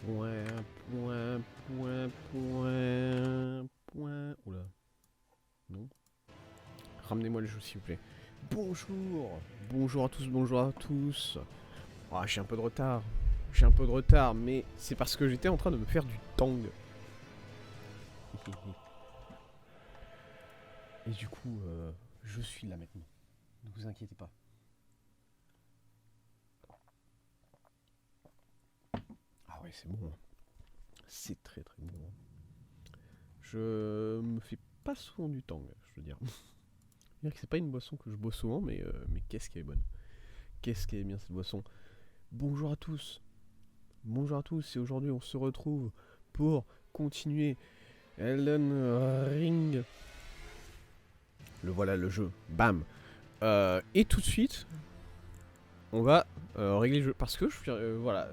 Oula. Non. Ramenez-moi le jeu, s'il vous plaît. Bonjour. Bonjour à tous, bonjour à tous. Ah, j'ai un peu de retard. J'ai un peu de retard, mais c'est parce que j'étais en train de me faire du tang. Et du coup, je suis là maintenant. Ne vous inquiétez pas. Ah ouais, c'est bon. C'est très très bon. Je me fais pas souvent du tang, je veux dire. C'est-à-dire que c'est pas une boisson que je bois souvent, mais qu'est-ce qu'elle est bonne. Qu'est-ce qu'elle est bien cette boisson. Bonjour à tous. Bonjour à tous, et aujourd'hui on se retrouve pour continuer Elden Ring. Le voilà le jeu. Bam. Et tout de suite, on va régler le jeu. Parce que je suis... voilà.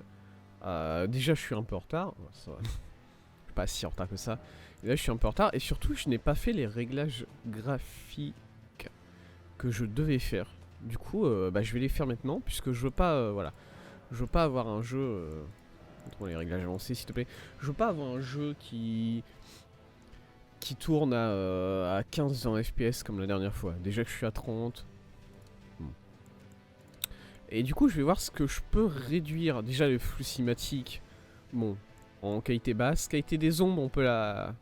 Déjà je suis un peu en retard. Ça va. Je suis pas si en retard que ça. Et là je suis un peu en retard. Et surtout je n'ai pas fait les réglages graphiques que je devais faire. Du coup je vais les faire maintenant. Puisque je veux pas... voilà. Je veux pas avoir un jeu... Montre-moi les réglages avancés s'il te plaît. Je veux pas avoir un jeu qui tourne à 15 en FPS comme la dernière fois. Déjà que je suis à 30. Et du coup, je vais voir ce que je peux réduire. Déjà, le flou cinématique, bon, en qualité basse. Qualité des ombres, on va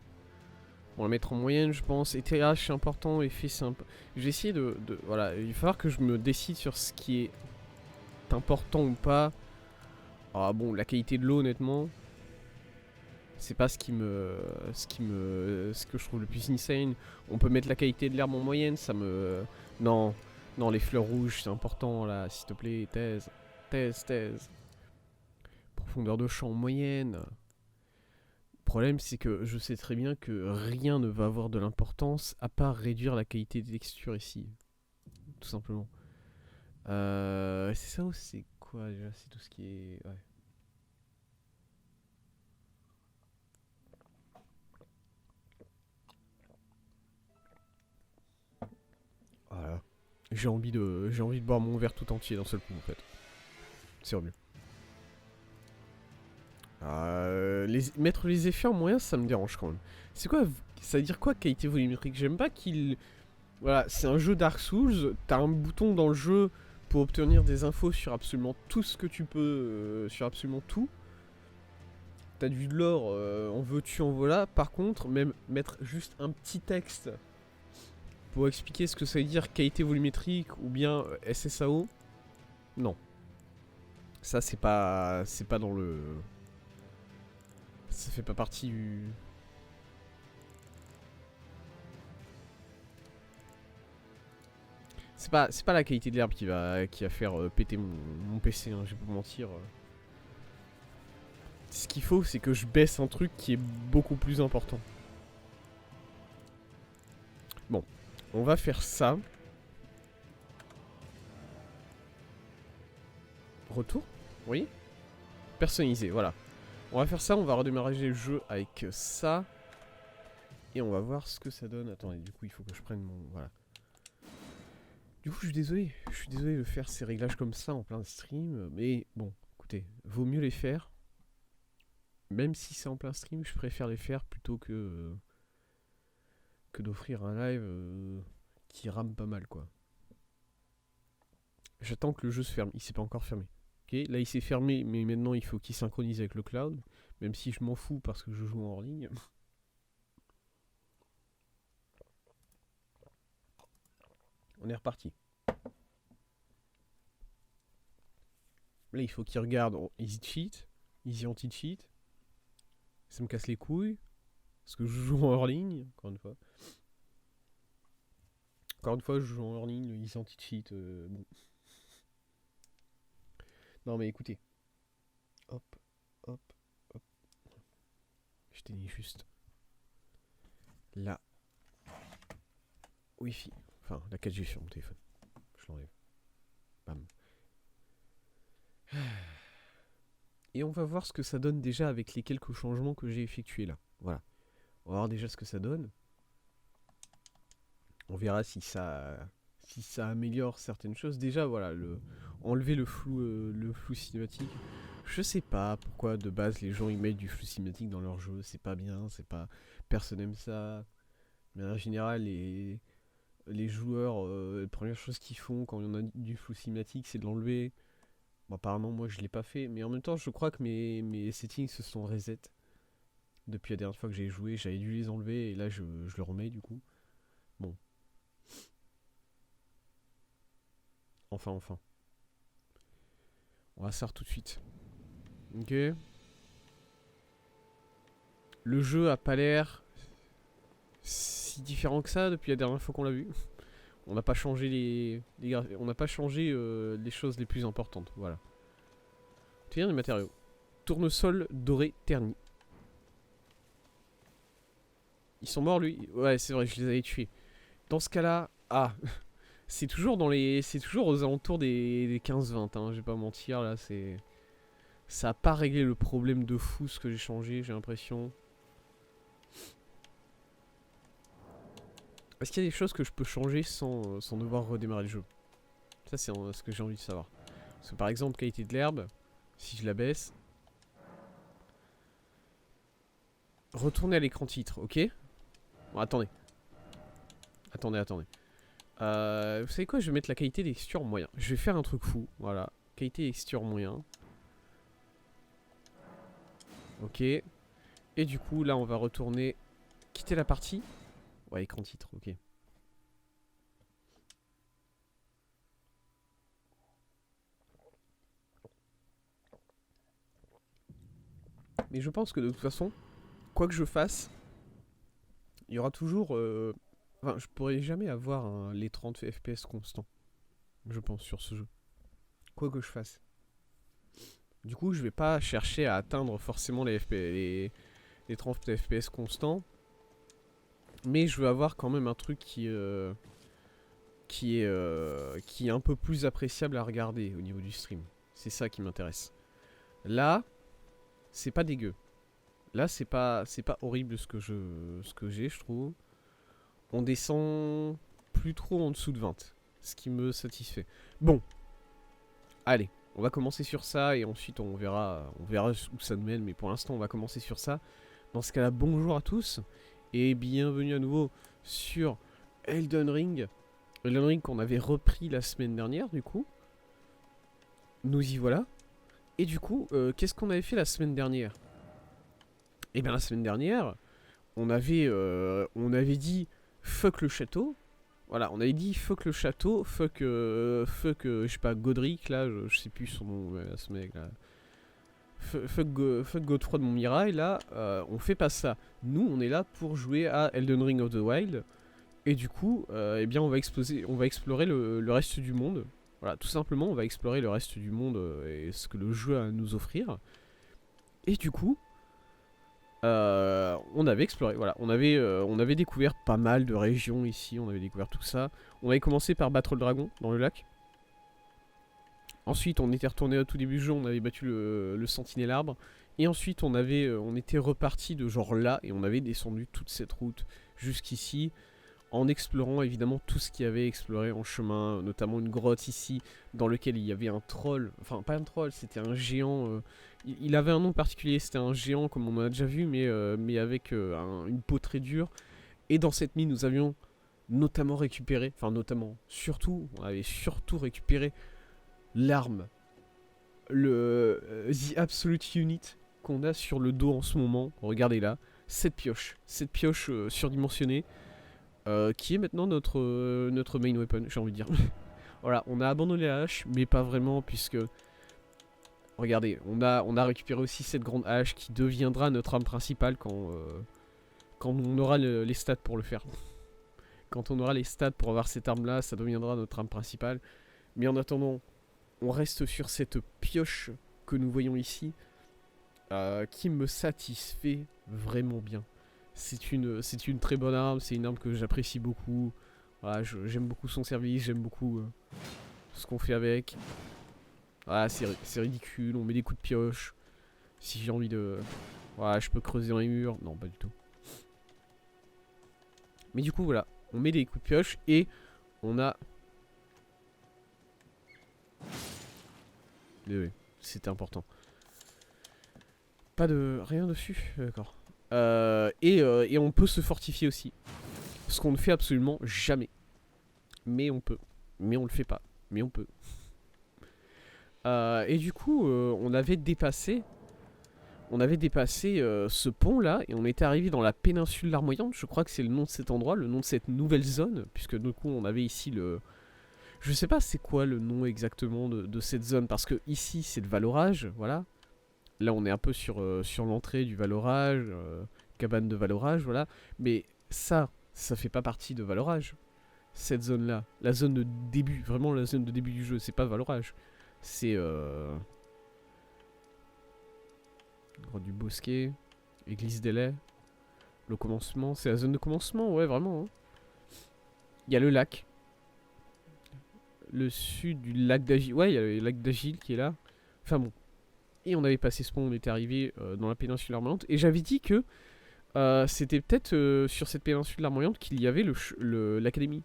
la mettre en moyenne, je pense. Éclairage, c'est important. Effet, c'est un peu... Je vais essayer voilà, il va falloir que je me décide sur ce qui est important ou pas. Ah bon, la qualité de l'eau, honnêtement, c'est pas ce que je trouve le plus insane. On peut mettre la qualité de l'herbe en moyenne, ça me... Non, non, les fleurs rouges, c'est important, là, s'il te plaît, thèse. Profondeur de champ en moyenne. Le problème, c'est que je sais très bien que rien ne va avoir de l'importance à part réduire la qualité des textures ici. Tout simplement. C'est ça ou c'est quoi déjà? C'est tout ce qui est... Ouais. Voilà. J'ai envie de boire mon verre tout entier d'un seul coup en fait. C'est mieux. Mettre les effets en moyen, ça me dérange quand même. C'est quoi? Ça veut dire quoi qualité volumétrique? J'aime pas qu'il... Voilà, c'est un jeu Dark Souls. T'as un bouton dans le jeu pour obtenir des infos sur absolument tout ce que tu peux, sur absolument tout. T'as du lore, en veux-tu, en voilà. Par contre, même mettre juste un petit texte pour expliquer ce que ça veut dire qualité volumétrique ou bien SSAO, non. Ça, c'est pas dans le... Ça fait pas partie du... C'est pas la qualité de l'herbe qui va faire péter mon PC, hein, je vais pas vous mentir. Ce qu'il faut, c'est que je baisse un truc qui est beaucoup plus important. Bon, on va faire ça. Retour? Oui. Personnalisé, voilà. On va faire ça, on va redémarrer le jeu avec ça. Et on va voir ce que ça donne. Attendez, du coup, il faut que je prenne mon... Voilà. Du coup, je suis désolé. Je suis désolé de faire ces réglages comme ça en plein stream. Mais bon, écoutez, vaut mieux les faire. Même si c'est en plein stream, je préfère les faire plutôt que d'offrir un live qui rame pas mal, quoi. J'attends que le jeu se ferme. Il s'est pas encore fermé. Ok, là il s'est fermé, mais maintenant il faut qu'il synchronise avec le cloud. Même si je m'en fous parce que je joue en hors ligne. On est reparti. Là il faut qu'il regarde easy cheat, easy anti-cheat. Ça me casse les couilles. Parce que je joue en hors ligne, encore une fois. Encore une fois, je joue en hors ligne, le easy anti-cheat. Bon. Non mais écoutez. Hop, hop, hop. Je t'ai mis juste là. Wi-Fi. Enfin, la 4G sur mon téléphone. Je l'enlève. Bam. Et on va voir ce que ça donne déjà avec les quelques changements que j'ai effectués là. Voilà. On va voir déjà ce que ça donne. On verra si ça améliore certaines choses. Déjà, voilà, enlever le flou cinématique. Je sais pas pourquoi de base les gens ils mettent du flou cinématique dans leur jeu, c'est pas bien, c'est pas... Personne aime ça. Mais en général, les joueurs, la première chose qu'ils font quand il y en a du flou cinématique, c'est de l'enlever. Bon, apparemment, moi je l'ai pas fait, mais en même temps, je crois que mes settings se sont reset. Depuis la dernière fois que j'ai joué, j'avais dû les enlever et là je le remets du coup. Bon. Enfin. On va ça tout de suite. Ok. Le jeu a pas l'air si différent que ça depuis la dernière fois qu'on l'a vu. On n'a pas changé on n'a pas changé les choses les plus importantes. Voilà. Tiens, les matériaux. Tournesol doré terni. Ils sont morts lui. Ouais, c'est vrai, je les avais tués. Dans ce cas-là, c'est toujours aux alentours des 15-20, hein, je vais pas mentir, là, c'est... Ça a pas réglé le problème de fou ce que j'ai changé, j'ai l'impression. Est-ce qu'il y a des choses que je peux changer sans devoir redémarrer le jeu? Ça, c'est ce que j'ai envie de savoir. Parce que par exemple, qualité de l'herbe, si je la baisse... Retournez à l'écran titre, ok? Bon, attendez. Attendez. Vous savez quoi, je vais mettre la qualité des textures moyen. Je vais faire un truc fou, voilà. Qualité des textures moyen. Ok. Et du coup, là, on va retourner... Quitter la partie. Ouais, écran titre, ok. Mais je pense que de toute façon, quoi que je fasse, il y aura toujours... Enfin, je pourrai jamais avoir les 30 FPS constants. Je pense, sur ce jeu. Quoi que je fasse. Du coup, je vais pas chercher à atteindre forcément les 30 FPS constants. Mais je veux avoir quand même un truc qui est un peu plus appréciable à regarder au niveau du stream. C'est ça qui m'intéresse. Là, c'est pas dégueu. Là, c'est pas horrible ce que j'ai, je trouve. On descend plus trop en dessous de 20. Ce qui me satisfait. Bon. Allez, on va commencer sur ça et ensuite on verra où ça nous mène. Mais pour l'instant, on va commencer sur ça. Dans ce cas-là, bonjour à tous. Et bienvenue à nouveau sur Elden Ring. Elden Ring qu'on avait repris la semaine dernière, du coup. Nous y voilà. Et du coup, qu'est-ce qu'on avait fait la semaine dernière? Et bien la semaine dernière, on avait dit fuck le château. Voilà, on avait dit fuck le château, fuck je sais pas, Godric, là, je sais plus son nom, ce mec là. Fuck Godefroy de Montmirail, là, on fait pas ça. Nous, on est là pour jouer à Elden Ring of the Wild. Et du coup, eh bien, on va explorer le reste du monde. Voilà, tout simplement, on va explorer le reste du monde et ce que le jeu a à nous offrir. Et du coup, on avait exploré, voilà, on avait découvert pas mal de régions ici, on avait découvert tout ça. On avait commencé par battre le dragon dans le lac. Ensuite, on était retourné au tout début du jeu, on avait battu le sentinelle arbre. Et ensuite, on était reparti de genre là, et on avait descendu toute cette route jusqu'ici, en explorant évidemment tout ce qu'il y avait exploré en chemin, notamment une grotte ici, dans lequel il y avait un troll, enfin pas un troll, c'était un géant, il avait un nom particulier, c'était un géant comme on a déjà vu, mais avec une peau très dure. Et dans cette mine, nous avions notamment récupéré, on avait surtout récupéré l'arme, The Absolute Unit qu'on a sur le dos en ce moment. Regardez là, cette pioche surdimensionnée, qui est maintenant notre main weapon, j'ai envie de dire. Voilà, on a abandonné la hache, mais pas vraiment, puisque... Regardez, on a récupéré aussi cette grande hache qui deviendra notre arme principale quand on aura les stats pour le faire. Quand on aura les stats pour avoir cette arme là, ça deviendra notre arme principale. Mais en attendant, on reste sur cette pioche que nous voyons ici, qui me satisfait vraiment bien. C'est une très bonne arme, c'est une arme que j'apprécie beaucoup. Voilà, j'aime beaucoup son service, j'aime beaucoup ce qu'on fait avec. Voilà, c'est ridicule, on met des coups de pioche. Si j'ai envie de... Voilà, je peux creuser dans les murs. Non, pas du tout. Mais du coup, voilà, on met des coups de pioche et on a... Oui, c'était important. pas de... Rien dessus. D'accord. Et on peut se fortifier aussi. Ce qu'on ne fait absolument jamais. Mais on peut. Mais on le fait pas. Mais on peut. Et du coup, on avait dépassé ce pont là et on était arrivé dans la péninsule larmoyante. Je crois que c'est le nom de cet endroit, le nom de cette nouvelle zone, puisque du coup on avait ici le... Je sais pas c'est quoi le nom exactement de cette zone, parce que ici c'est le Valorage, voilà. Là on est un peu sur l'entrée du Valorage, cabane de Valorage, voilà. Mais ça fait pas partie de Valorage, cette zone là. La zone de début, vraiment la zone de début du jeu, c'est pas Valorage. C'est... Grotte du Bosquet, Église des Laits, le commencement, c'est la zone de commencement, ouais, vraiment. Hein. Il y a le lac. Le sud du lac d'Agile, ouais, il y a le lac d'Agile qui est là. Enfin bon. Et on avait passé ce pont, on était arrivé dans la péninsule larmoyante. Et j'avais dit que c'était peut-être sur cette péninsule larmoyante qu'il y avait l'académie.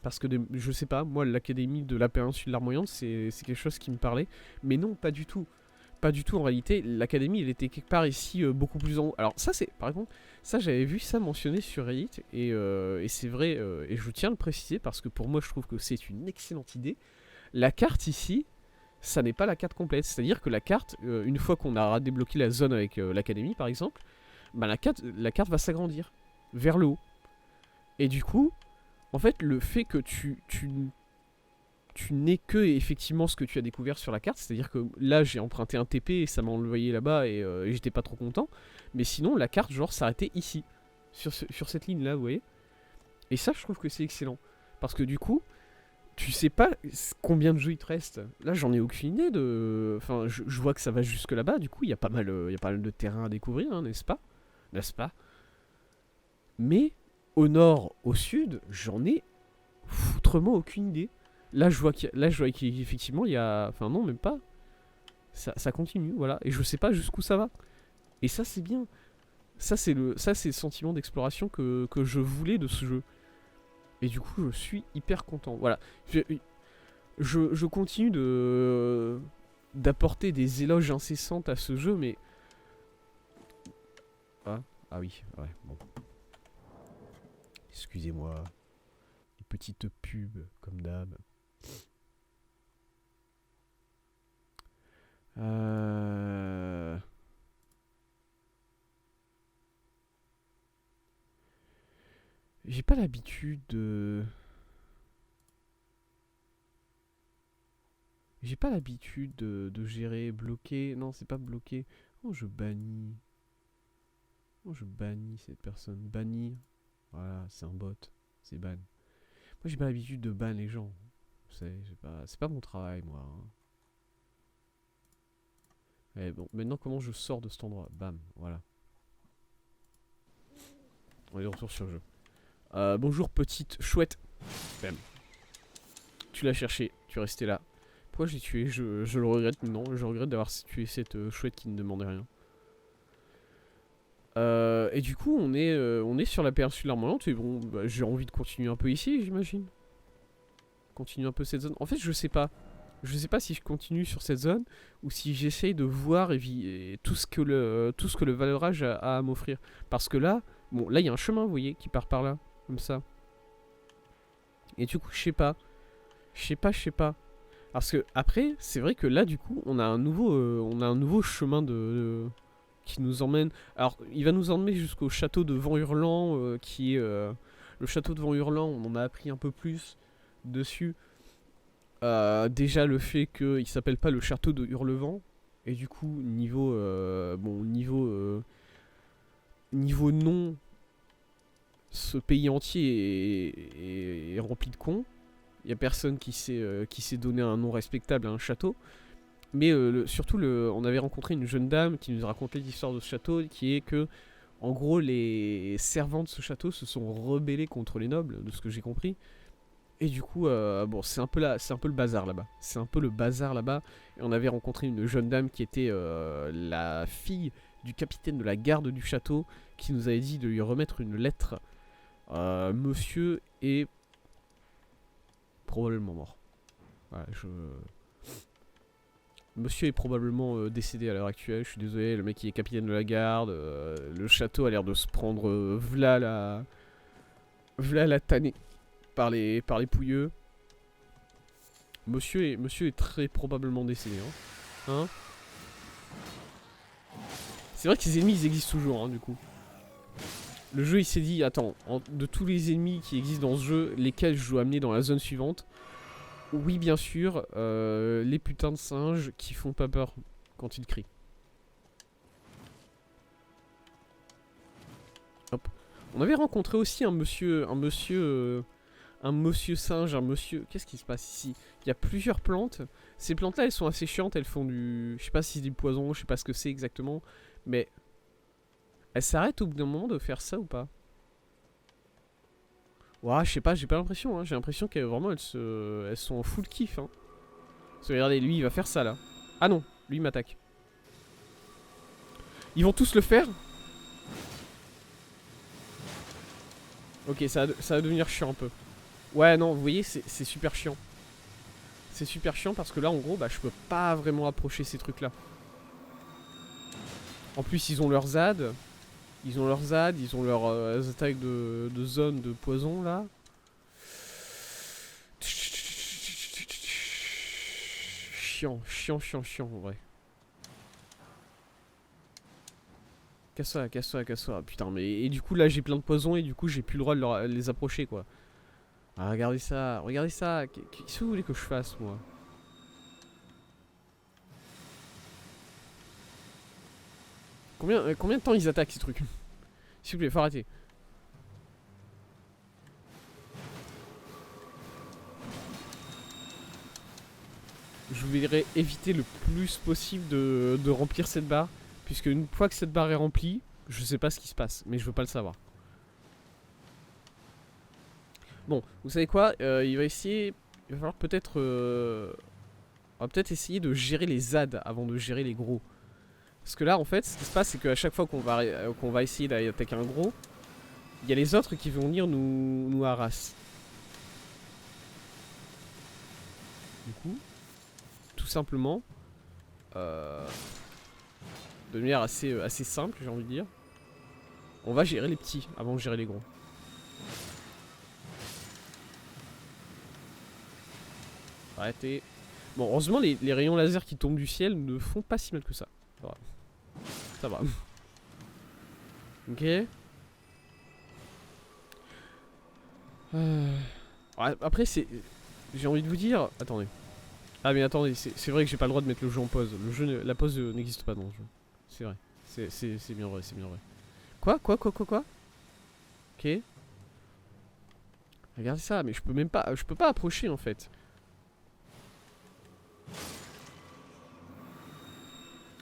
Parce que je sais pas, moi l'académie de la péninsule larmoyante c'est quelque chose qui me parlait. Mais non, pas du tout. Pas du tout en réalité, l'académie elle était quelque part ici beaucoup plus en haut. Alors ça c'est, par contre, ça j'avais vu ça mentionné sur Reddit et c'est vrai, et je tiens à le préciser parce que pour moi je trouve que c'est une excellente idée. La carte ici, ça n'est pas la carte complète, c'est-à-dire que la carte, une fois qu'on aura débloqué la zone avec l'académie par exemple, bah la carte va s'agrandir vers le haut. Et du coup, en fait le fait que tu n'es que effectivement ce que tu as découvert sur la carte, c'est-à-dire que là j'ai emprunté un TP et ça m'a envoyé là-bas et j'étais pas trop content, mais sinon la carte genre s'arrêtait ici, sur cette ligne là, vous voyez. Et ça je trouve que c'est excellent, parce que du coup, tu sais pas combien de jeux il te reste. Là j'en ai aucune idée de... Enfin je vois que ça va jusque là-bas, du coup il y a pas mal de terrain à découvrir, hein, n'est-ce pas? N'est-ce pas? Mais au nord, au sud, j'en ai foutrement aucune idée. Là, je vois qu'effectivement, il y a... Enfin, non, même pas. Ça continue, voilà. Et je sais pas jusqu'où ça va. Et ça, c'est bien. Ça, c'est le sentiment d'exploration que je voulais de ce jeu. Et du coup, je suis hyper content. Voilà. Je continue d'apporter des éloges incessantes à ce jeu, mais... Ah oui, ouais, bon. Excusez-moi. Les petites pubs, comme d'hab. J'ai pas l'habitude de... J'ai pas l'habitude de gérer, bloquer... Non, c'est pas bloquer. Oh, je bannis. Oh, je bannis cette personne. Bannir. Voilà, c'est un bot. C'est ban. Moi, j'ai pas l'habitude de ban les gens. C'est pas mon travail, moi. Hein. Allez, bon, maintenant, comment je sors de cet endroit? Bam, voilà. On est de retour sur le jeu. Bonjour, petite chouette. Bam. Tu l'as cherché, tu es resté là. Pourquoi j'ai tué? Je le regrette. Non, je regrette d'avoir tué cette chouette qui ne demandait rien. Et du coup, on est sur la péninsule larmoyante. Et bon, bah, j'ai envie de continuer un peu ici, j'imagine. Continuer un peu cette zone. En fait, je sais pas. Je sais pas si je continue sur cette zone ou si j'essaye de voir et tout ce que le Valorage a à m'offrir. Parce que là, bon, là il y a un chemin, vous voyez, qui part par là, comme ça. Et du coup, je sais pas. Je sais pas. Parce que après, c'est vrai que là, du coup, on a un nouveau chemin qui nous emmène. Alors, il va nous emmener jusqu'au château de Vent Hurlant, qui est le château de Vent Hurlant. On en a appris un peu plus dessus. Déjà le fait qu'il s'appelle pas le château de Hurlevent. Et du coup, niveau nom, ce pays entier est rempli de cons. Il y a personne qui s'est donné un nom respectable à un château. Mais surtout, on avait rencontré une jeune dame qui nous racontait l'histoire de ce château, qui est que, en gros, les servants de ce château se sont rebellés contre les nobles, de ce que j'ai compris. Et du coup, bon, c'est un peu le bazar là-bas. C'est un peu le bazar là-bas. Et on avait rencontré une jeune dame qui était la fille du capitaine de la garde du château, qui nous avait dit de lui remettre une lettre. Monsieur est probablement mort. Voilà, Monsieur est probablement décédé à l'heure actuelle, je suis désolé, le mec il est capitaine de la garde, le château a l'air de se prendre v'là la tannée par les pouilleux. Monsieur est très probablement décédé, hein. C'est vrai que ces ennemis ils existent toujours, hein, du coup. Le jeu il s'est dit, attends, de tous les ennemis qui existent dans ce jeu, lesquels je dois amener dans la zone suivante? Oui, bien sûr, les putains de singes qui font pas peur quand ils crient. Hop. On avait rencontré aussi un monsieur singe, un monsieur... Qu'est-ce qui se passe ici? Il y a plusieurs plantes. Ces plantes-là, elles sont assez chiantes, elles font du... Je sais pas si c'est du poison, je sais pas ce que c'est exactement, mais... Elles s'arrêtent au bout d'un moment de faire ça ou pas? Ouah, je sais pas, j'ai pas l'impression, hein. J'ai l'impression qu'elles vraiment elles sont en full kiff, hein. Parce que regardez, lui il va faire ça là. Ah non, lui il m'attaque. Ils vont tous le faire? Ok, ça va devenir chiant un peu. Ouais, non, vous voyez, c'est super chiant. C'est super chiant parce que là, en gros, bah, je peux pas vraiment approcher ces trucs-là. En plus, ils ont leurs ZAD. Ils ont leurs attaques de zone de poison, là. Chiant, en vrai. Casse-toi. Putain, mais... Et du coup, là, j'ai plein de poisons et du coup, j'ai plus le droit de les approcher, quoi. Ah, regardez ça. Qu'est-ce que vous voulez que je fasse, moi? Combien de temps ils attaquent, ces trucs? S'il vous plaît, faut arrêter. Je voudrais éviter le plus possible de remplir cette barre. Puisque une fois que cette barre est remplie, je sais pas ce qui se passe. Mais je veux pas le savoir. Bon, vous savez quoi, il va falloir peut-être... on va peut-être essayer de gérer les ZAD avant de gérer les gros. Parce que là, en fait, ce qui se passe, c'est qu'à chaque fois qu'on va essayer d'attaquer un gros, il y a les autres qui vont venir nous harasser. Du coup, tout simplement, de manière assez simple, j'ai envie de dire, on va gérer les petits avant de gérer les gros. Arrêtez. Bon, heureusement, les rayons laser qui tombent du ciel ne font pas si mal que ça. Ça va. Ok. Après, c'est... J'ai envie de vous dire... Attendez. Ah mais attendez, c'est vrai que j'ai pas le droit de mettre le jeu en pause. La pause n'existe pas dans le jeu. C'est vrai. C'est bien vrai, c'est bien vrai. Quoi? Ok. Regardez ça, mais je peux même pas... Je peux pas approcher en fait.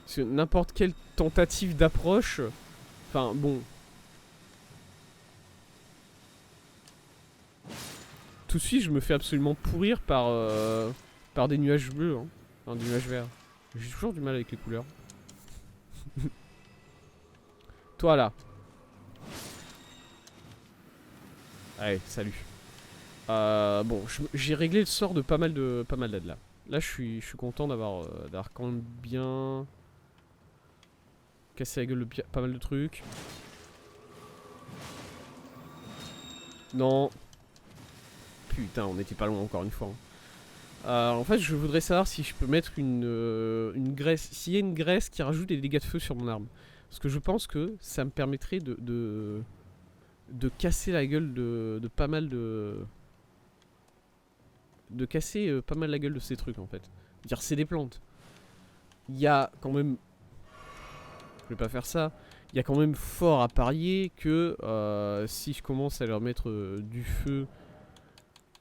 Parce que n'importe quelle tentative d'approche... Enfin, bon... Tout de suite, je me fais absolument pourrir par des nuages bleus, hein. Enfin, des nuages verts. J'ai toujours du mal avec les couleurs. Toi, là. Allez, salut. Bon, j'ai réglé le sort de pas mal d'aides, là. Là, je suis content d'avoir quand même bien... cassé la gueule de pas mal de trucs. Non. Putain, on était pas loin encore une fois. En fait, je voudrais savoir si je peux mettre une graisse. S'il y a une graisse qui rajoute des dégâts de feu sur mon arme. Parce que je pense que ça me permettrait de casser la gueule de pas mal de... De casser pas mal la gueule de ces trucs en fait. Dire c'est des plantes. Il y a quand même... Je vais pas faire ça. Il y a quand même fort à parier que si je commence à leur mettre du feu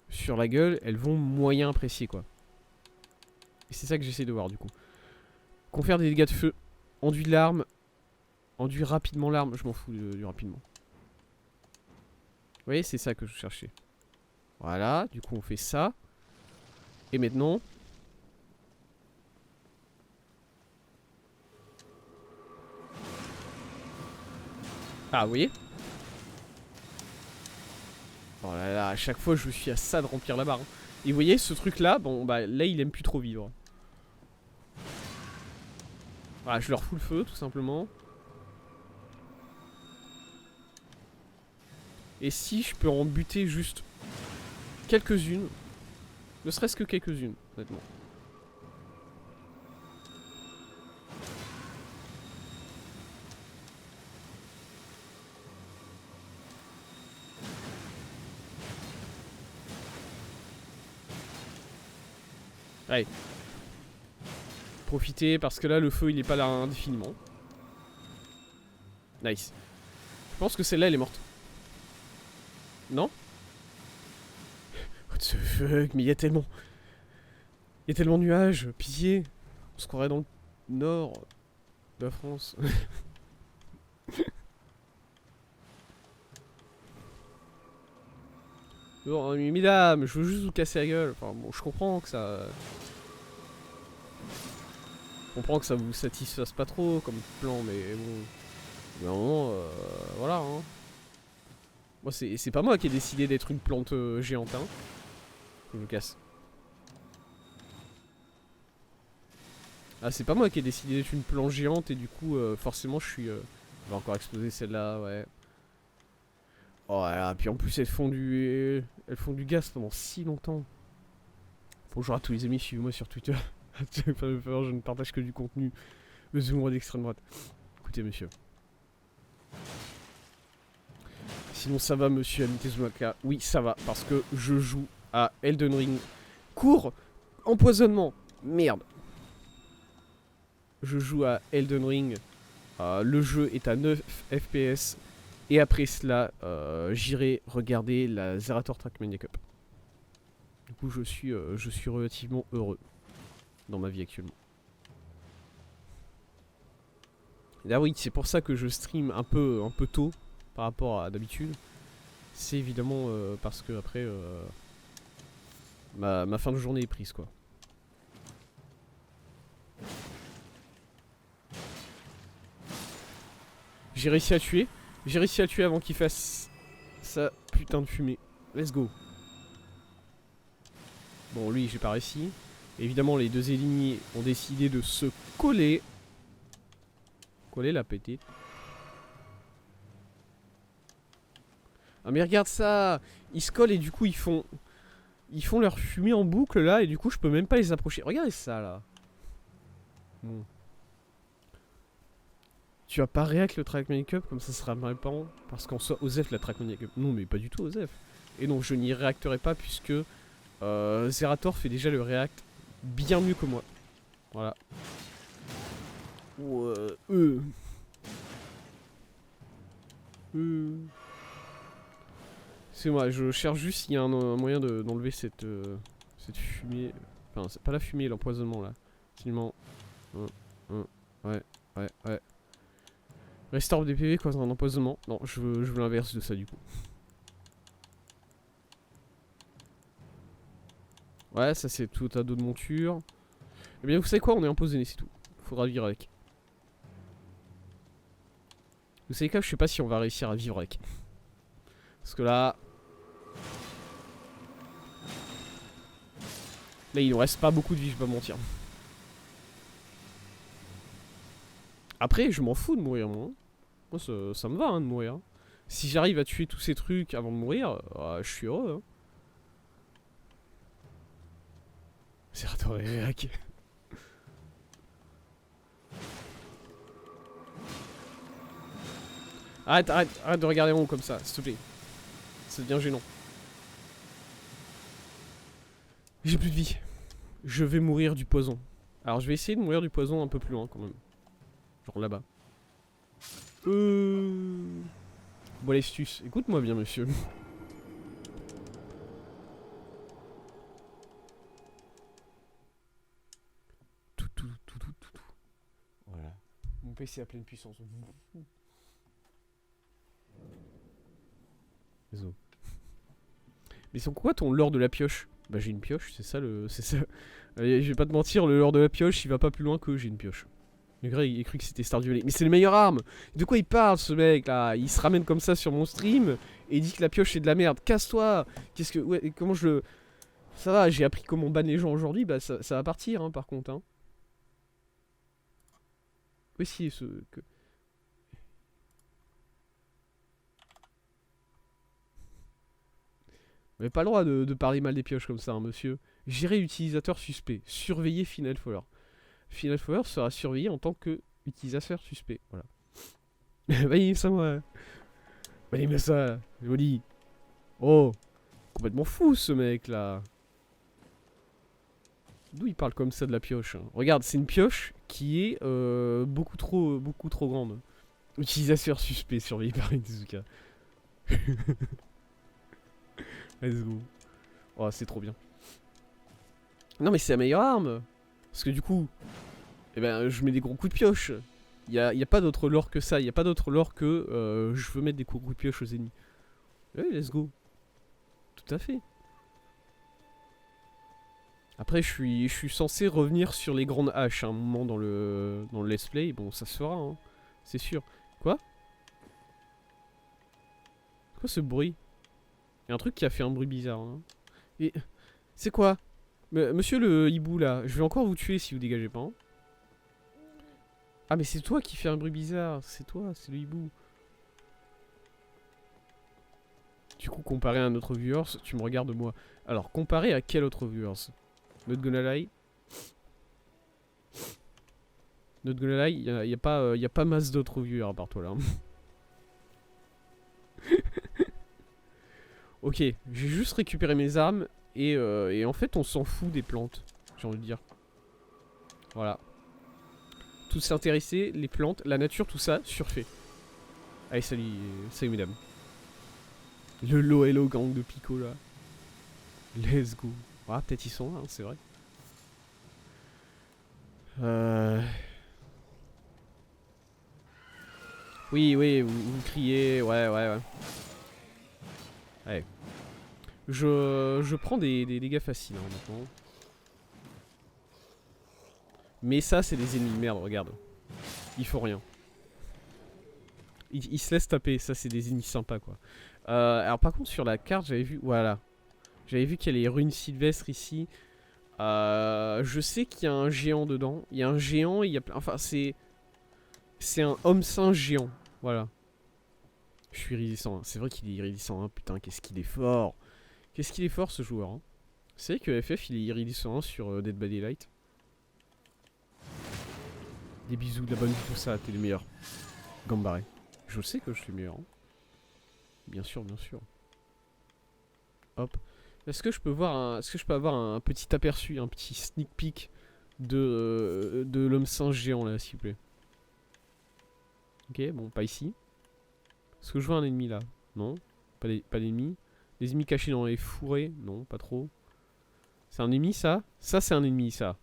sur la gueule, elles vont moyen apprécier quoi. Et c'est ça que j'essaie de voir du coup. Confère des dégâts de feu, enduit l'arme, enduit rapidement l'arme, je m'en fous du rapidement. Vous voyez, c'est ça que je cherchais. Voilà, du coup on fait ça. Et maintenant... Ah, vous voyez? Oh là là, à chaque fois je suis à ça de remplir la barre. Hein. Et vous voyez, ce truc là, bon bah là il aime plus trop vivre. Voilà, je leur fous le feu, tout simplement. Et si je peux en buter juste quelques-unes, ne serait-ce que quelques-unes, honnêtement. Allez. Profitez parce que là le feu il est pas là indéfiniment. Nice. Je pense que celle-là elle est morte. Non? What the fuck, mais il y a tellement... Il y a tellement de nuages, pitié. On se croirait dans le nord de la France. Bon, mesdames, je veux juste vous casser la gueule. Enfin bon, je comprends que ça... Je comprends que ça vous satisfasse pas trop comme plan, mais bon... Mais à un moment, voilà, hein. Moi, c'est pas moi qui ai décidé d'être une plante géante, hein. Je me casse. Ah, c'est pas moi qui ai décidé d'être une plante géante et du coup, forcément, je suis... On va encore exploser celle-là, ouais. Oh là, puis en plus, elles font du gaz pendant si longtemps. Bonjour à tous les amis, suivez-moi sur Twitter. Pas de peur, je ne partage que du contenu. Le zoom d'extrême droite. Écoutez, monsieur. Sinon, ça va, monsieur Amitezumaka. Oui, ça va, parce que je joue à Elden Ring. Cours, empoisonnement. Merde. Je joue à Elden Ring. Le jeu est à 9 FPS. Et après cela, j'irai regarder la Zerator Trackmania Cup. Du coup, je suis relativement heureux dans ma vie actuellement. Et là, oui, c'est pour ça que je stream un peu tôt par rapport à d'habitude. C'est évidemment parce que après, ma fin de journée est prise, quoi. J'ai réussi à tuer. J'ai réussi à tuer avant qu'il fasse sa putain de fumée. Let's go. Bon, lui, j'ai pas réussi. Évidemment, les deux ennemis ont décidé de se coller. Coller la petite. Ah mais regarde ça. Ils se collent et du coup, ils font leur fumée en boucle, là. Et du coup, je peux même pas les approcher. Regardez ça, là. Bon. Tu vas pas réac le Trackmania Cup, comme ça sera marrant. Parce qu'en soit Osef la Trackmania Cup. Non, mais pas du tout Osef. Et donc, je n'y réacterai pas puisque Zerator fait déjà le react bien mieux que moi. Voilà. C'est moi, je cherche juste s'il y a un moyen d'enlever cette fumée. Enfin, c'est pas la fumée, l'empoisonnement là. Finalement. Ouais. Restore des PV quand un empoisonnement. Non, je veux l'inverse de ça du coup. Ouais, ça c'est tout à dos de monture. Eh bien, vous savez quoi, on est empoisonné, c'est tout. Faudra vivre avec. Vous savez quoi, je sais pas si on va réussir à vivre avec. Parce que là... Là, il nous reste pas beaucoup de vie, je vais pas mentir. Après, je m'en fous de mourir, moi. Moi, ça me va, hein, de mourir. Si j'arrive à tuer tous ces trucs avant de mourir, je suis heureux, hein. C'est hack. Arrête de regarder en haut comme ça, s'il te plaît. Ça devient gênant. J'ai plus de vie. Je vais mourir du poison. Alors je vais essayer de mourir du poison un peu plus loin quand même. Genre là-bas. Bon l'astuce. Écoute-moi bien monsieur. Tout. Voilà. Mon PC à pleine puissance. Désolé. Mais c'est quoi ton lore de la pioche? Bah j'ai une pioche, c'est ça le... C'est ça. Allez, je vais pas te mentir, le lore de la pioche, il va pas plus loin que j'ai une pioche. Le gars, il a cru que c'était Stardew Valley. Mais c'est le meilleur arme! De quoi il parle, ce mec, là? Il se ramène comme ça sur mon stream, et il dit que la pioche, c'est de la merde. Casse-toi! Qu'est-ce que... Ouais, comment je le... Ça va, j'ai appris comment ban les gens aujourd'hui, bah ça va partir, hein, par contre, hein. Oui, si, que... Vous n'avez pas le droit de parler mal des pioches comme ça, hein, monsieur. Gérer utilisateur suspect. Surveiller Final Follower. Final Follower sera surveillé en tant que utilisateur suspect. Voilà. Vas-y, ça moi. Vas-y, mais ça. Je vous dis. Oh. Complètement fou ce mec là. D'où il parle comme ça de la pioche, hein. Regarde, c'est une pioche qui est beaucoup trop grande. Utilisateur suspect surveillé par Inezuka. Let's go. Oh, c'est trop bien. Non, mais c'est la meilleure arme. Parce que du coup, eh ben, je mets des gros coups de pioche. Y a pas d'autre lore que ça. Y a pas d'autre lore que je veux mettre des coups de pioche aux ennemis. Oui, let's go. Tout à fait. Après, je suis censé revenir sur les grandes haches à un moment dans le let's play. Bon, ça se fera, hein. C'est sûr. Quoi? Quoi ce bruit? Il y a un truc qui a fait un bruit bizarre. Hein. Et c'est quoi? Monsieur le hibou là, je vais encore vous tuer si vous dégagez pas. Hein. Ah mais c'est toi qui fais un bruit bizarre. C'est toi, c'est le hibou. Du coup, comparé à un autre viewers, tu me regardes moi. Alors, comparé à quel autre viewers? Not gonna lie. Not gonna lie, y a pas masse d'autres viewers à part toi là. Ok, j'ai juste récupéré mes armes et en fait on s'en fout des plantes, j'ai envie de dire. Voilà. Tout s'intéresser, les plantes, la nature, tout ça, surfait. Allez, salut mesdames. Le low hello gang de Pico là. Let's go. Ah, peut-être ils sont là, hein, c'est vrai. Oui, vous criez, ouais. Allez. Je prends des dégâts faciles hein, maintenant. Mais ça, c'est des ennemis. Merde, regarde. Il faut rien. Ils se laissent taper. Ça, c'est des ennemis sympas, quoi. Alors, par contre, sur la carte, j'avais vu... Voilà. J'avais vu qu'il y a les runes sylvestres ici. Je sais qu'il y a un géant dedans. Il y a un géant et il y a... Enfin, c'est un homme-singe géant. Voilà. Je suis iridescent. C'est vrai qu'il est iridescent. Hein. Putain, qu'est-ce qu'il est fort. Qu'est-ce qu'il est fort, ce joueur. Hein. C'est vrai que FF, il est iridescent sur Dead by Daylight. Des bisous, de la bonne vie, tout ça. T'es le meilleur. Gambaré. Je sais que je suis le meilleur. Hein. Bien sûr, bien sûr. Hop. Est-ce que je peux avoir un petit aperçu, un petit sneak peek de l'homme singe géant là, s'il vous plaît? Ok, bon, pas ici. Est-ce que je vois un ennemi là? Non, pas d'ennemi. Les ennemis cachés dans les fourrés? Non, pas trop. C'est un ennemi ça? Ça c'est un ennemi ça.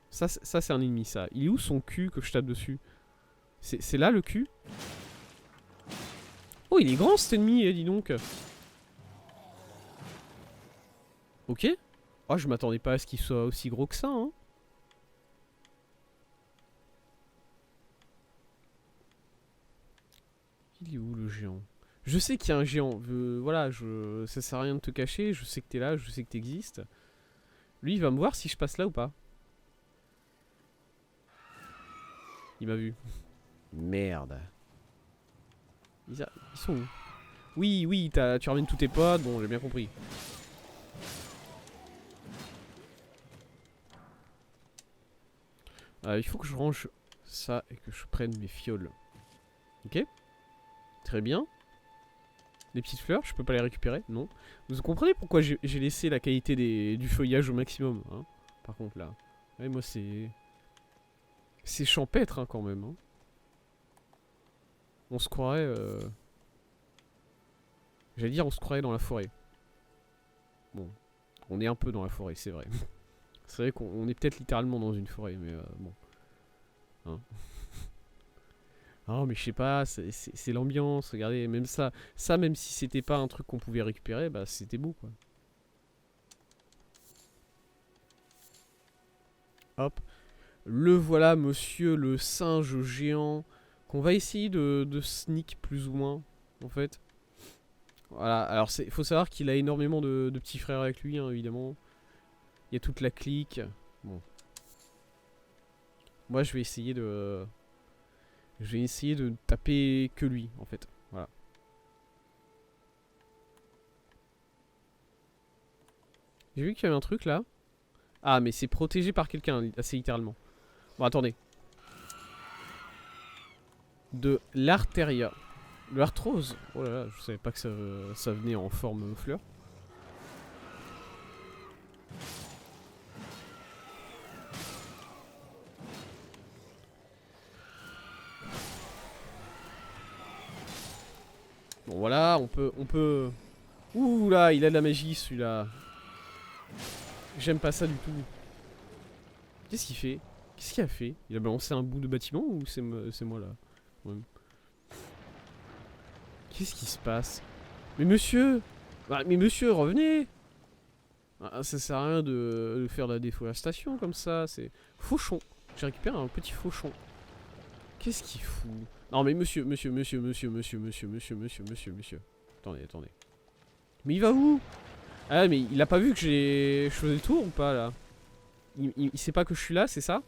Ça c'est un ennemi ça. Il est où son cul que je tape dessus? C'est là le cul? Oh il est grand cet ennemi, dis donc. Ok. Oh je m'attendais pas à ce qu'il soit aussi gros que ça hein. Il est où le géant? Je sais qu'il y a un géant. Voilà, ça sert à rien de te cacher. Je sais que t'es là, je sais que t'existes. Lui il va me voir si je passe là ou pas. Il m'a vu. Merde. Ils sont où? Oui, tu ramènes tous tes potes. Bon, j'ai bien compris. Il faut que je range ça et que je prenne mes fioles. Ok. Très bien. Les petites fleurs, je peux pas les récupérer? Non. Vous comprenez pourquoi j'ai laissé la qualité du feuillage au maximum hein. Par contre là. Ouais, moi c'est... C'est champêtre hein, quand même. Hein. On se croirait... J'allais dire on se croirait dans la forêt. Bon. On est un peu dans la forêt, c'est vrai. C'est vrai qu'on est peut-être littéralement dans une forêt, mais bon. Hein. Oh mais je sais pas, c'est l'ambiance, regardez, même ça, même si c'était pas un truc qu'on pouvait récupérer, bah c'était beau quoi. Hop, le voilà monsieur le singe géant, qu'on va essayer de sneak plus ou moins, en fait. Voilà, alors faut savoir qu'il a énormément de petits frères avec lui, hein, évidemment. Il y a toute la clique, bon. Moi, je vais essayer de... Je vais essayer de taper que lui, en fait. Voilà. J'ai vu qu'il y avait un truc, là. Ah, mais c'est protégé par quelqu'un, assez littéralement. Bon, attendez. De l'artéria. De l'arthrose. Oh là là, je savais pas que ça venait en forme fleur. Bon voilà, on peut... Ouh là, il a de la magie celui-là. J'aime pas ça du tout. Qu'est-ce qu'il fait? Qu'est-ce qu'il a fait? Il a balancé un bout de bâtiment ou c'est moi là? Ouais. Qu'est-ce qui se passe? Mais monsieur! Bah, mais monsieur, revenez! Ah, ça sert à rien de faire de la déforestation comme ça, c'est... Fauchon! J'ai récupéré un petit fauchon. Qu'est-ce qu'il fout? Non mais monsieur. Attendez. Mais il va où? Ah mais il a pas vu que j'ai choisi le tour ou pas là? Il sait pas que je suis là, c'est ça?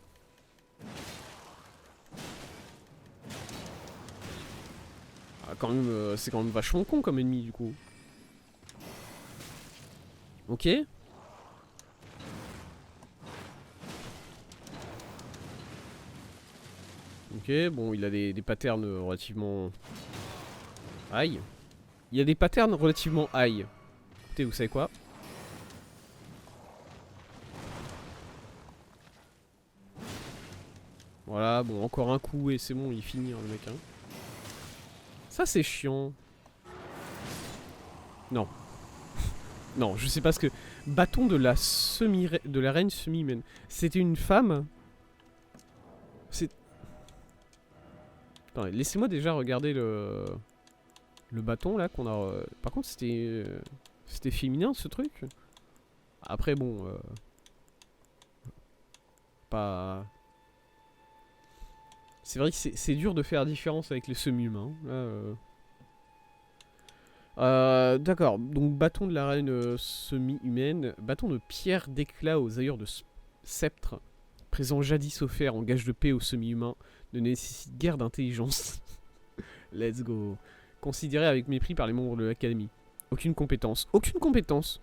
Ah, quand même, c'est quand même vachement con comme ennemi du coup. Ok. Ok, bon, il a des patterns relativement... Aïe. Il y a des patterns relativement aïe. Écoutez, vous savez quoi? Voilà, bon, encore un coup et c'est bon, il finit hein, le mec. Hein. Ça, c'est chiant. Non. Non, je sais pas ce que... Bâton de la reine semi-humaine. C'était une femme. C'est... Attendez, laissez-moi déjà regarder le bâton là qu'on a... Par contre, c'était féminin ce truc. Après, bon... Pas... C'est vrai que c'est dur de faire la différence avec les semi-humains. D'accord, donc bâton de la reine semi-humaine, bâton de pierre d'éclat aux ailleurs de sceptre, présent jadis offert en gage de paix aux semi-humains, ne nécessite guère d'intelligence. Let's go. Considéré avec mépris par les membres de l'académie. Aucune compétence. Aucune compétence.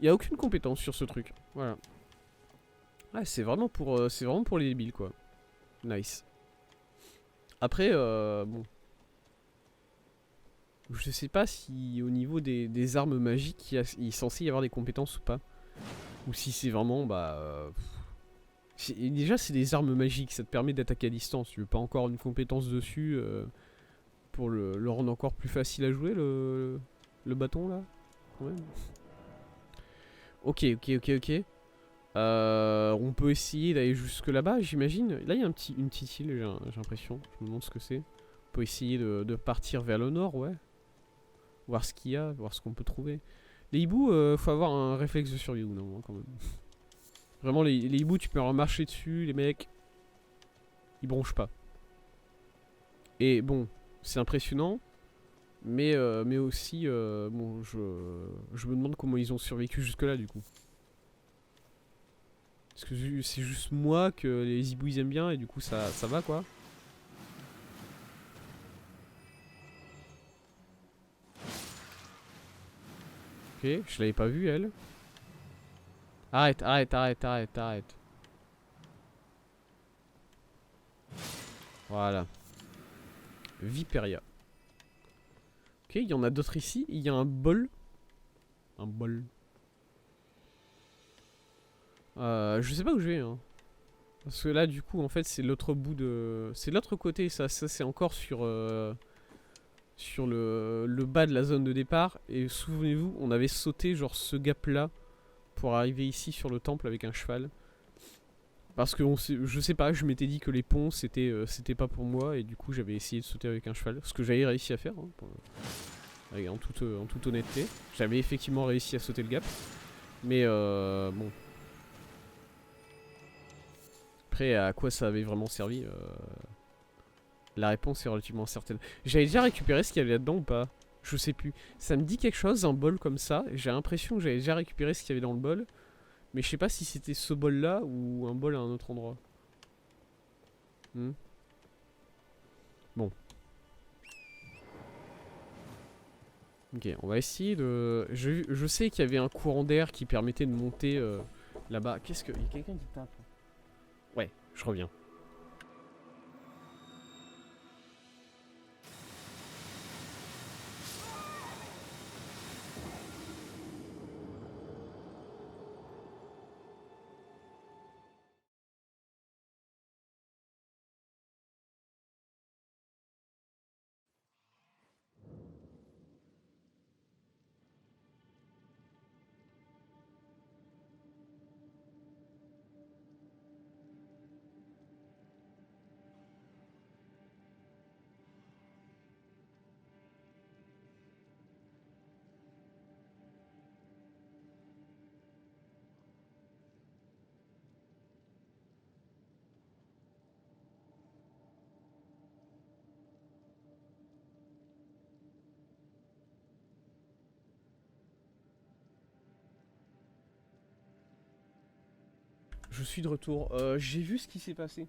Il y a aucune compétence sur ce truc. Voilà. Ouais, c'est vraiment pour les débiles quoi. Nice. Après, bon. Je sais pas si au niveau des armes magiques, il est censé y avoir des compétences ou pas. Ou si c'est vraiment, bah... déjà, c'est des armes magiques, ça te permet d'attaquer à distance. Tu veux pas encore une compétence dessus pour le rendre encore plus facile à jouer, le bâton, là quand même. Ok. On peut essayer d'aller jusque là-bas, j'imagine. Là, il y a une petite île, j'ai l'impression. Je me demande ce que c'est. On peut essayer de partir vers le nord, ouais. Voir ce qu'il y a, voir ce qu'on peut trouver. Les hiboux, faut avoir un réflexe de survie ou non, quand même. Vraiment, les hiboux, tu peux leur marcher dessus, les mecs. Ils bronchent pas. Et bon, c'est impressionnant. Mais aussi, bon, je me demande comment ils ont survécu jusque-là, du coup. Est-ce que c'est juste moi que les hiboux ils aiment bien et du coup ça va quoi? Ok, je l'avais pas vue elle. Arrête. Voilà. Viperia. Ok, il y en a d'autres ici. Il y a un bol. Un bol. Je sais pas où je vais. Hein. Parce que là, du coup, en fait, c'est l'autre bout de... C'est l'autre côté, ça c'est encore sur... sur le bas de la zone de départ. Et souvenez-vous, on avait sauté genre ce gap-là pour arriver ici sur le temple avec un cheval. Parce que je sais pas, je m'étais dit que les ponts c'était pas pour moi et du coup j'avais essayé de sauter avec un cheval. Ce que j'avais réussi à faire, hein, en toute honnêteté. J'avais effectivement réussi à sauter le gap. Mais bon. Après, à quoi ça avait vraiment servi la réponse est relativement certaine. J'avais déjà récupéré ce qu'il y avait là-dedans ou pas? Je sais plus. Ça me dit quelque chose, un bol comme ça. J'ai l'impression que j'avais déjà récupéré ce qu'il y avait dans le bol. Mais je sais pas si c'était ce bol là ou un bol à un autre endroit. Hmm. Bon. Ok, on va essayer de... Je sais qu'il y avait un courant d'air qui permettait de monter là-bas. Qu'est-ce que... Il y a quelqu'un qui tape. Ouais, je reviens. Je suis de retour. J'ai vu ce qui s'est passé.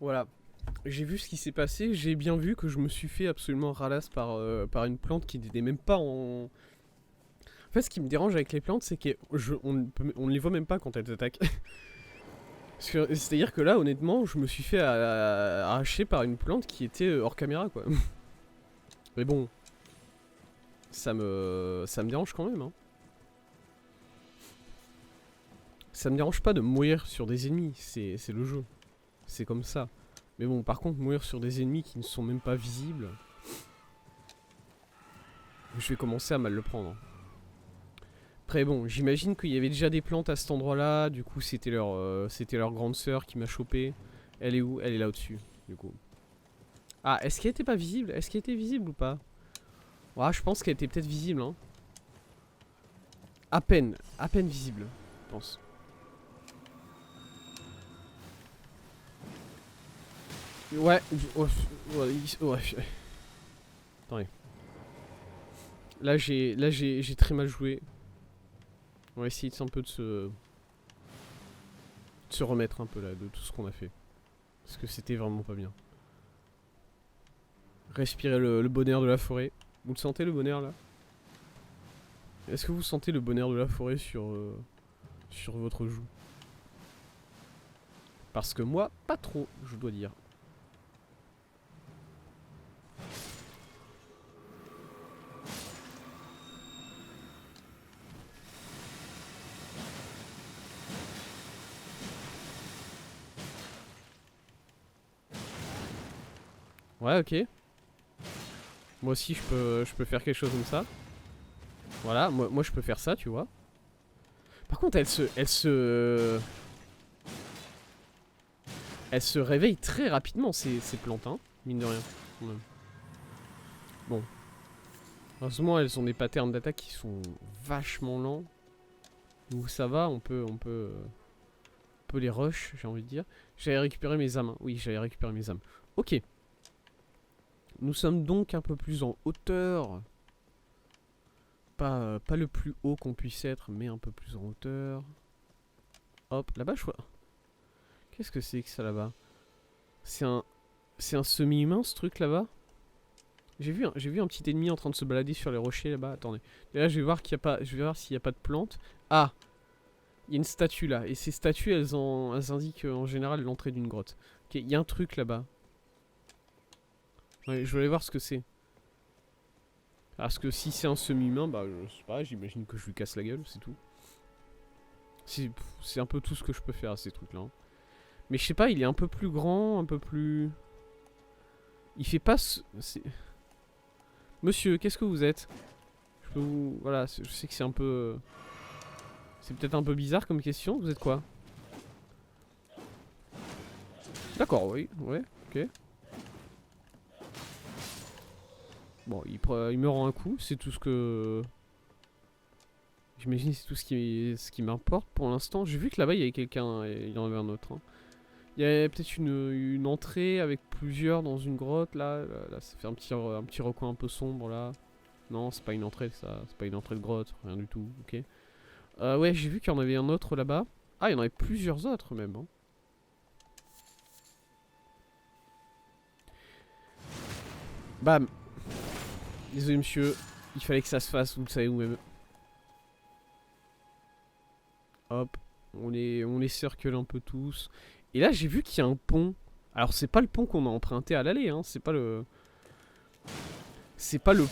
Voilà. J'ai vu ce qui s'est passé. J'ai bien vu que je me suis fait absolument ralasse par une plante qui n'était même pas en... En fait, ce qui me dérange avec les plantes, c'est qu'on ne les voit même pas quand elles attaquent. C'est-à-dire que là, honnêtement, je me suis fait arracher par une plante qui était hors caméra, quoi. Mais bon, ça me dérange quand même, hein. Ça me dérange pas de mourir sur des ennemis, c'est le jeu. C'est comme ça. Mais bon, par contre, mourir sur des ennemis qui ne sont même pas visibles... Je vais commencer à mal le prendre. Après bon, j'imagine qu'il y avait déjà des plantes à cet endroit-là, du coup c'était leur grande sœur qui m'a chopé. Elle est où? Elle est là au-dessus, du coup. Ah, est-ce qu'elle était pas visible? Est-ce qu'elle était visible ou pas? Ouais, je pense qu'elle était peut-être visible, hein. À peine visible, je pense. Ouais, ouais. Attendez. Là j'ai très mal joué. On va essayer un peu de se remettre un peu là de tout ce qu'on a fait. Parce que c'était vraiment pas bien. Respirer le bonheur de la forêt. Vous le sentez le bonheur là? Est-ce que vous sentez le bonheur de la forêt sur votre joue? Parce que moi, pas trop, je dois dire. Ouais, ok. Moi aussi, je peux faire quelque chose comme ça. Voilà, moi je peux faire ça, tu vois. Par contre, elle se réveille très rapidement, ces plantes, hein, mine de rien. Ouais. Bon. Heureusement, elles ont des patterns d'attaque qui sont vachement lents. Donc ça va, on peut les rush, j'ai envie de dire. J'allais récupérer mes âmes. Hein. Oui, j'allais récupérer mes âmes. Ok. Nous sommes donc un peu plus en hauteur. Pas le plus haut qu'on puisse être, mais un peu plus en hauteur. Hop, là-bas, je vois. Qu'est-ce que c'est que ça là-bas? C'est un semi-humain ce truc là-bas? J'ai vu un petit ennemi en train de se balader sur les rochers là-bas. Attendez. Et là, je vais voir qu'il y a pas. Je vais voir s'il n'y a pas de plantes. Ah! Il y a une statue là. Et ces statues, elles indiquent en général l'entrée d'une grotte. Ok, il y a un truc là-bas. Ouais, je vais aller voir ce que c'est. Parce que si c'est un semi-humain, bah je sais pas, j'imagine que je lui casse la gueule, c'est tout. C'est un peu tout ce que je peux faire à ces trucs là. Hein. Mais je sais pas, il est un peu plus grand, un peu plus... Il fait pas... Monsieur, qu'est-ce que vous êtes? Je peux vous... Voilà, je sais que c'est un peu... C'est peut-être un peu bizarre comme question, vous êtes quoi? D'accord, oui, ouais, ok. Bon, il me rend un coup, c'est tout ce que... J'imagine c'est tout ce qui m'importe pour l'instant. J'ai vu que là-bas il y avait quelqu'un, il y en avait un autre. Hein. Il y avait peut-être une entrée avec plusieurs dans une grotte là. Là ça fait un petit recoin un peu sombre là. Non, c'est pas une entrée ça, c'est pas une entrée de grotte, rien du tout, ok. Ouais, j'ai vu qu'il y en avait un autre là-bas. Ah, il y en avait plusieurs autres même. Hein. Bam. Désolé monsieur, il fallait que ça se fasse, vous le savez vous-même. Hop, on les circule un peu tous. Et là j'ai vu qu'il y a un pont. Alors c'est pas le pont qu'on a emprunté à l'aller, hein. C'est pas le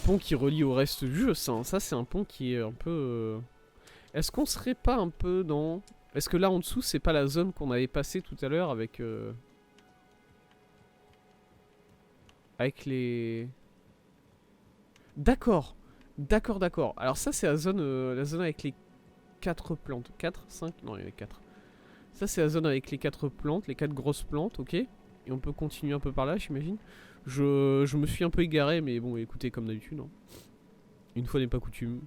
pont qui relie au reste du jeu, ça c'est un pont qui est un peu... Est-ce qu'on serait pas un peu dans... Est-ce que là en dessous c'est pas la zone qu'on avait passée tout à l'heure avec... Avec les... D'accord. D'accord. Alors ça c'est la zone avec les 4 plantes. 4, 5 Non, il y en a 4. Ça c'est la zone avec les 4 plantes, les 4 grosses plantes, ok. Et on peut continuer un peu par là, j'imagine. Je me suis un peu égaré, mais bon, écoutez, comme d'habitude. Hein. Une fois n'est pas coutume.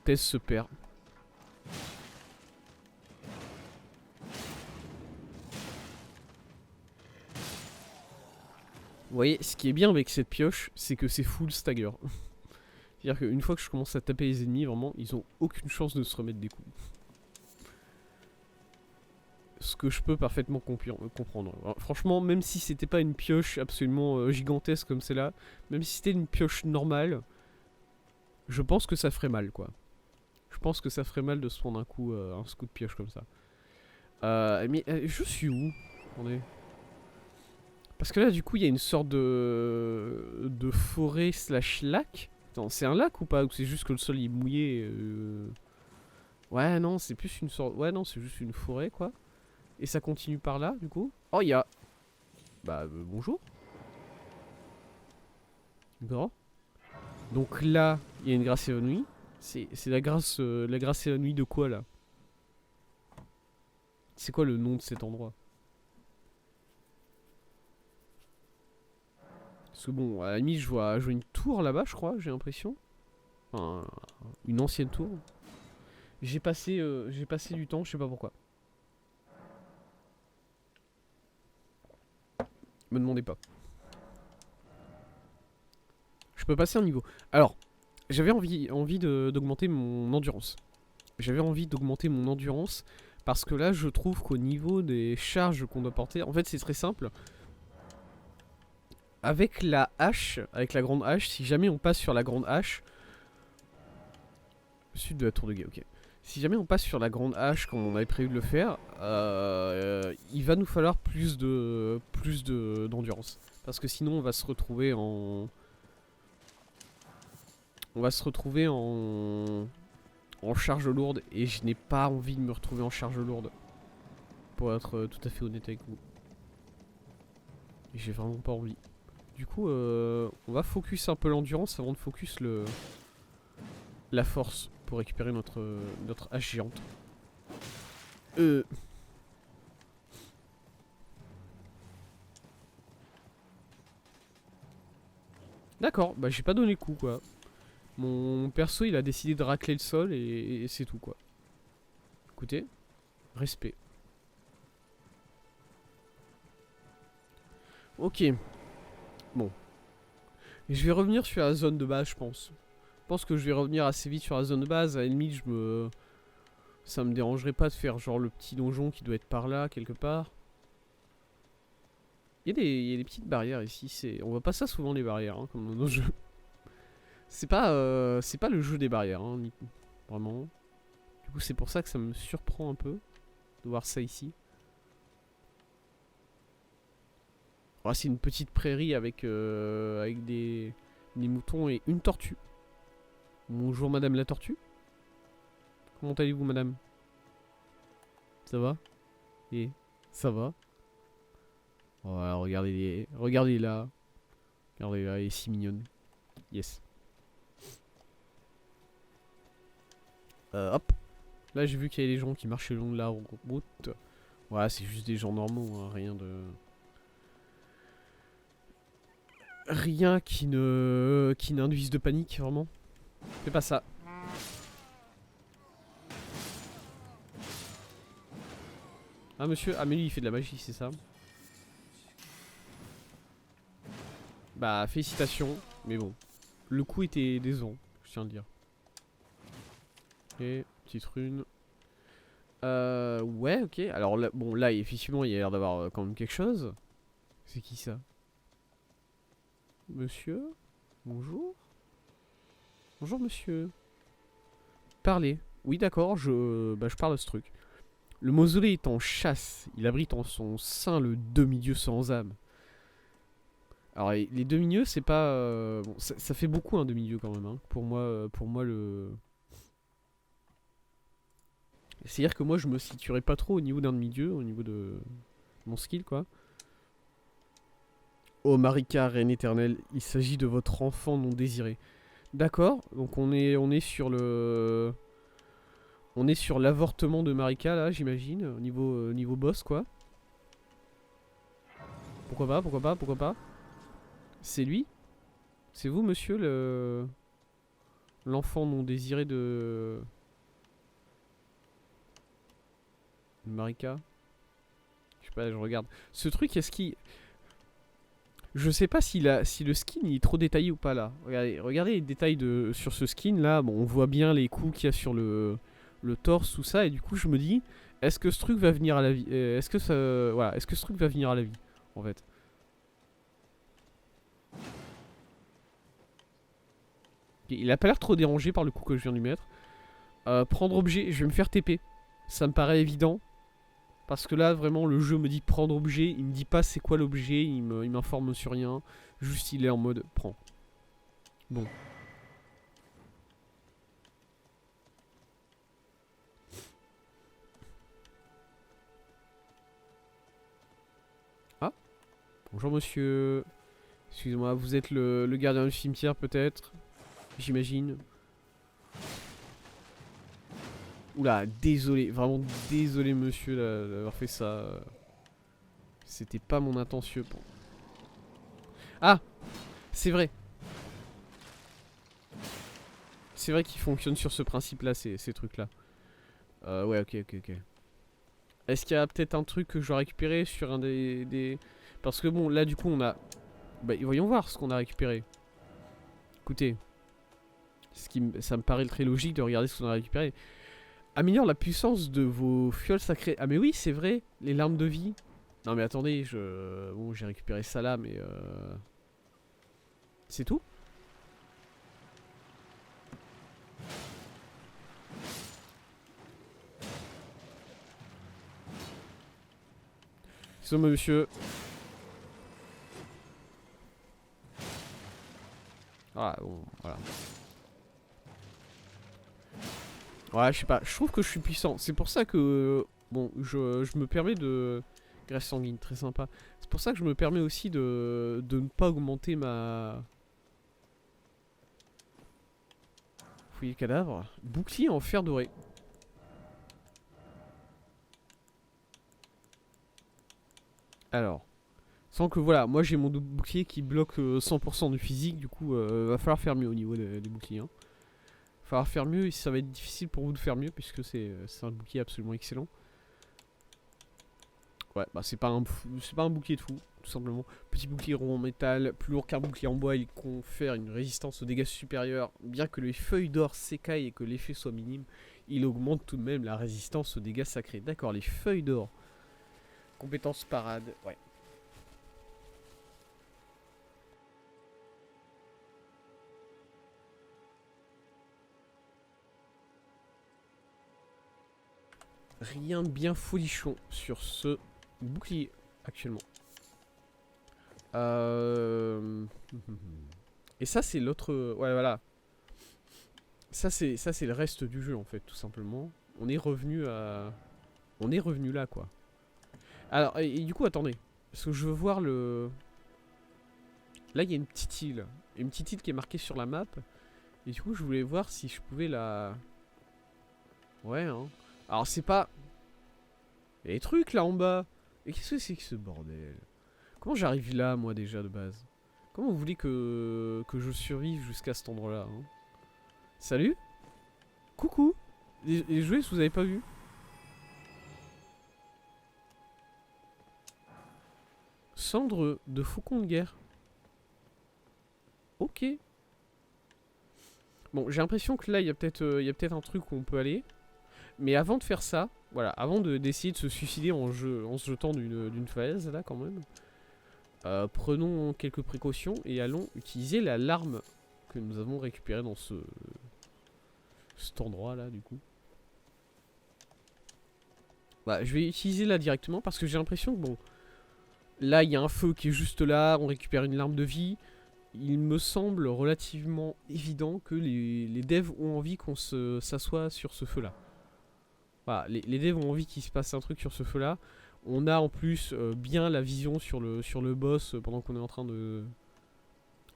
Thèse se perd. Vous voyez, ce qui est bien avec cette pioche, c'est que c'est full stagger. C'est-à-dire qu'une fois que je commence à taper les ennemis, vraiment, ils ont aucune chance de se remettre des coups. Ce que je peux parfaitement comprendre. Alors, franchement, même si c'était pas une pioche absolument gigantesque comme celle-là, même si c'était une pioche normale, je pense que ça ferait mal, quoi. Je pense que ça ferait mal de se prendre un coup de pioche comme ça. Mais je suis où? Attendez. Parce que là, du coup, il y a une sorte de forêt slash lac. Attends, c'est un lac ou pas? Ou c'est juste que le sol est mouillé Ouais, non, c'est plus une sorte... Ouais, non, c'est juste une forêt, quoi. Et ça continue par là, du coup. Oh, il y a... Bah, bonjour. D'accord. Donc là, il y a une grâce évanouie. C'est la grâce évanouie de quoi, là? C'est quoi le nom de cet endroit? Parce que bon, à la limite, je vois une tour là-bas, je crois, j'ai l'impression. Enfin, une ancienne tour. J'ai passé du temps, je sais pas pourquoi. Me demandez pas. Je peux passer un niveau. Alors, j'avais envie d'augmenter mon endurance. Parce que là, je trouve qu'au niveau des charges qu'on doit porter, en fait, c'est très simple. Avec la hache, avec la grande hache, si jamais on passe sur la grande hache... Sud de la tour de guet, ok. Si jamais on passe sur la grande hache comme on avait prévu de le faire, il va nous falloir plus d'endurance. Parce que sinon on va se retrouver en... en charge lourde. Et je n'ai pas envie de me retrouver en charge lourde. Pour être tout à fait honnête avec vous. J'ai vraiment pas envie. Du coup, on va focus un peu l'endurance avant de focus la force pour récupérer notre hache géante. D'accord, bah j'ai pas donné le coup quoi. Mon perso il a décidé de racler le sol et c'est tout quoi. Écoutez, respect. Ok. Bon. Et je vais revenir sur la zone de base je pense. Je pense que je vais revenir assez vite sur la zone de base. À la limite ça me dérangerait pas de faire genre le petit donjon qui doit être par là quelque part. Il y a des petites barrières ici. On voit pas ça souvent les barrières hein, comme dans nos jeux. C'est pas le jeu des barrières, hein, vraiment. Du coup, c'est pour ça que ça me surprend un peu de voir ça ici. Oh, c'est une petite prairie avec des moutons et une tortue. Bonjour, madame la tortue. Comment allez-vous, madame? Ça va? Et ça va? Oh, regardez là. Regardez là, elle est si mignonne. Yes. Hop. Là, j'ai vu qu'il y avait des gens qui marchaient le long de la route. Ouais, c'est juste des gens normaux, hein, rien de... Rien qui n'induise de panique, vraiment. Fais pas ça. Ah, monsieur, ah, mais lui, il fait de la magie, c'est ça? Bah, félicitations, mais bon. Le coup était décevant, je tiens à le dire. petite rune. Ouais, ok. Alors là, bon, là, effectivement, il y a l'air d'avoir quand même quelque chose. C'est qui ça? Monsieur? Bonjour? Bonjour, monsieur. Parlez. Oui, d'accord, je parle de ce truc. Le mausolée est en chasse. Il abrite en son sein le demi-dieu sans âme. Alors, les demi-dieux, c'est pas... bon, ça fait beaucoup un demi-dieu quand même. Hein. Pour moi, le... C'est-à-dire que moi, je me situerais pas trop au niveau d'un demi-dieu, au niveau de mon skill, quoi. Oh, Marika, reine éternelle, il s'agit de votre enfant non désiré. D'accord, donc on est sur le... On est sur l'avortement de Marika, là, j'imagine, au niveau boss, quoi. Pourquoi pas, pourquoi pas, pourquoi pas. C'est lui? C'est vous, monsieur, le... L'enfant non désiré de... Marika? Je sais pas, je regarde. Ce truc, est-ce qu'il... Je sais pas si le skin il est trop détaillé ou pas là. Regardez les détails sur ce skin là. Bon, on voit bien les coups qu'il y a sur le torse, tout ça. Et du coup, je me dis, est-ce que ce truc va venir à la vie? Est-ce que ça, voilà, est-ce que ce truc va venir à la vie en fait? Il a pas l'air trop dérangé par le coup que je viens de lui mettre. Prendre objet, je vais me faire TP. Ça me paraît évident. Parce que là, vraiment, le jeu me dit prendre objet. Il me dit pas c'est quoi l'objet. Il m'informe sur rien. Juste, il est en mode prends. Bon. Ah. Bonjour, monsieur. Excusez-moi, vous êtes le gardien du cimetière, peut-être? J'imagine. Oula, désolé. Vraiment désolé, monsieur, d'avoir fait ça. C'était pas mon intention. Ah! C'est vrai. C'est vrai qu'ils fonctionnent sur ce principe-là, ces trucs-là. Ouais, ok. Est-ce qu'il y a peut-être un truc que je dois récupérer sur un des... Parce que bon, là, du coup, on a... Bah, voyons voir ce qu'on a récupéré. Écoutez. Ça me paraît très logique de regarder ce qu'on a récupéré. Améliore la puissance de vos fioles sacrées. Ah mais oui, c'est vrai, les larmes de vie. Non mais attendez, bon, j'ai récupéré ça là, mais... C'est tout? Excusez-moi, monsieur. Ah, bon, voilà. Ouais, je sais pas, je trouve que je suis puissant. C'est pour ça que... Bon, je me permets de... Graisse sanguine, très sympa. C'est pour ça que je me permets aussi de ne pas augmenter ma... Fouiller le cadavre. Bouclier en fer doré. Alors... Sans que voilà, moi j'ai mon bouclier qui bloque 100% du physique, du coup va falloir faire mieux au niveau des boucliers. Hein. Va falloir faire mieux et ça va être difficile pour vous de faire mieux puisque c'est un bouclier absolument excellent. Ouais, bah c'est pas un bouclier de fou, tout simplement. Petit bouclier rond en métal, plus lourd qu'un bouclier en bois, il confère une résistance aux dégâts supérieurs. Bien que les feuilles d'or s'écaillent et que l'effet soit minime, il augmente tout de même la résistance aux dégâts sacrés. D'accord, les feuilles d'or. Compétence parade, ouais. Rien de bien folichon sur ce bouclier actuellement. Et ça c'est l'autre... Ouais voilà. Ça c'est le reste du jeu en fait tout simplement. On est revenu à... On est revenu là quoi. Alors et du coup attendez. Parce que je veux voir le... Là il y a une petite île. Une petite île qui est marquée sur la map. Et du coup je voulais voir si je pouvais la... Ouais hein. Alors c'est pas... Il y a des trucs là en bas. Et qu'est-ce que c'est que ce bordel? Comment j'arrive là, moi, déjà, de base? Comment vous voulez que je survive jusqu'à cet endroit-là hein? Salut? Coucou? Les jouets, vous avez pas vu? Cendre de faucon de guerre. Ok. Bon, j'ai l'impression que là, il y a peut-être un truc où on peut aller. Mais avant de faire ça, voilà, avant d'essayer de se suicider en se jetant d'une falaise, là, quand même, prenons quelques précautions et allons utiliser la larme que nous avons récupérée dans cet endroit-là, du coup. Bah, je vais utiliser là directement parce que j'ai l'impression que, bon, là, il y a un feu qui est juste là, on récupère une larme de vie. Il me semble relativement évident que les devs ont envie qu'on s'assoie sur ce feu-là. Voilà, les devs ont envie qu'il se passe un truc sur ce feu-là. On a en plus bien la vision sur le boss pendant qu'on est en train de...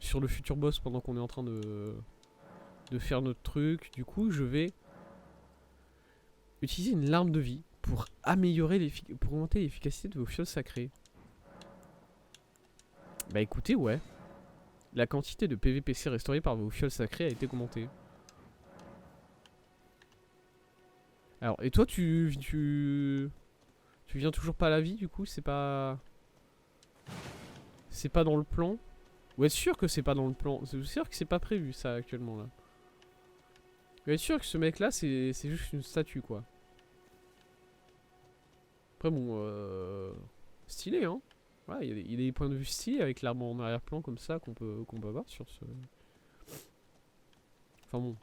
Sur le futur boss pendant qu'on est en train de faire notre truc. Du coup, je vais utiliser une larme de vie pour pour augmenter l'efficacité de vos fioles sacrées. Bah écoutez, ouais. La quantité de PVPC restaurée par vos fioles sacrées a été augmentée. Alors, et toi, tu viens toujours pas à la vie, du coup, c'est pas dans le plan. Vous êtes sûr que c'est pas dans le plan? Vous êtes sûr que c'est pas prévu, ça, actuellement, là? Vous êtes sûr que ce mec-là, c'est juste une statue, quoi? Après, bon, stylé, hein? Ouais, il y a des points de vue stylés avec l'arbre en arrière-plan, comme ça, qu'on peut avoir sur ce... Enfin bon,